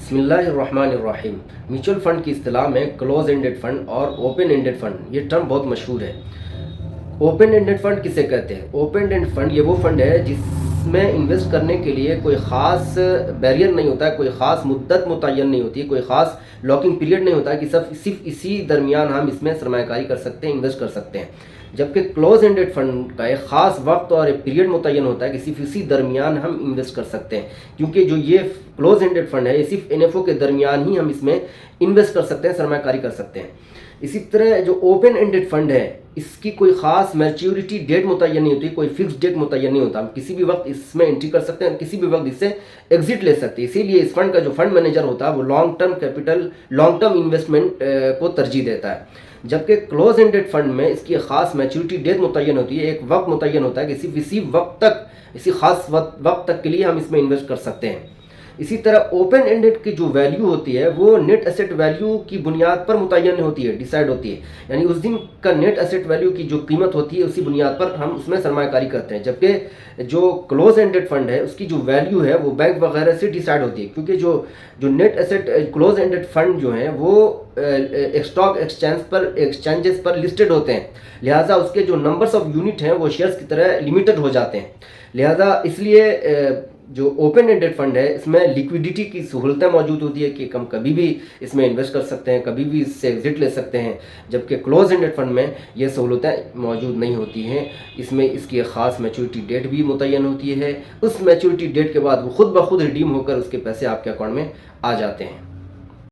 बिस्मिल्लाहिर्रहमानिर्रहीम। Mutual fund की इस्तिलाह में क्लोज एंडेड फ़ंड और ओपन एंडेड फ़ंड ये टर्म बहुत मशहूर है। ओपन एंडेड फ़ंड किसे कहते हैं? ओपन एंडेड फ़ंड ये वो फ़ंड है जिसमें इन्वेस्ट करने के लिए कोई ख़ास बैरियर नहीं होता है, कोई ख़ास मुद्दत मुतय्यन नहीं होती है, कोई ख़ास लॉकिंग पीरियड नहीं होता है कि सिर्फ इसी दरमियान हम इसमें सरमायाकारी कर सकते हैं, इन्वेस्ट कर सकते हैं। जबकि क्लोज एंडेड फंड का एक ख़ास वक्त और एक पीरियड मुतय्यन होता है कि सिर्फ इसी दरमियान हम इन्वेस्ट कर सकते हैं, क्योंकि जो ये क्लोज एंडेड फंड है ये सिर्फ एनएफओ के दरमियान ही हम इसमें इन्वेस्ट कर सकते हैं, सरमायाकारी कर सकते हैं। इसी तरह जो ओपन एंडेड फंड है इसकी कोई ख़ास मैच्योरिटी डेट मुतय्यन नहीं होती, कोई फिक्स डेट मुतय्यन नहीं होता। हम किसी भी वक्त इसमें एंट्री कर सकते हैं, किसी भी वक्त इससे एग्जिट ले सकते हैं। इसीलिए इस फंड का जो फंड मैनेजर होता है वो long term capital, long term investment को तरजीह देता है। जबकि क्लोज एंडेड फंड में इसकी ख़ास मैच्योरिटी डेट मुतय्यन होती है, एक वक्त मुतय्यन होता है कि सिर्फ इसी वक्त तक, इसी ख़ास वक्त तक के लिए हम इसमें इन्वेस्ट कर सकते हैं। इसी तरह ओपन एंडेड की जो वैल्यू होती है वो नेट एसेट वैल्यू की बुनियाद पर मुतय्यन होती है, डिसाइड होती है। यानी उस दिन का नेट एसेट वैल्यू की जो कीमत होती है उसी बुनियाद पर हम उसमें सरमायाकारी करते हैं। जबकि जो क्लोज एंडेड फंड है उसकी जो वैल्यू है वो बैंक वगैरह से डिसाइड होती है, क्योंकि जो net asset close ended fund जो हैं वो स्टॉक एक्सचेंजेस पर लिस्टेड होते हैं, लिहाजा उसके जो नंबर्स ऑफ यूनिट हैं वो शेयर्स की तरह लिमिटेड हो जाते हैं। लिहाजा इसलिए जो ओपन एंडेड फंड है इसमें लिक्विडिटी की सहूलतें मौजूद होती है कि हम कभी भी इसमें इन्वेस्ट कर सकते हैं, कभी भी इससे एग्जिट ले सकते हैं। जबकि क्लोज एंडेड फंड में ये सहूलतें मौजूद नहीं होती हैं। इसमें इसकी ख़ास मैच्योरिटी डेट भी मुतय्यन होती है, उस मैच्योरिटी डेट के बाद वो खुद ब खुद रिडीम होकर उसके पैसे आपके अकाउंट में आ जाते हैं।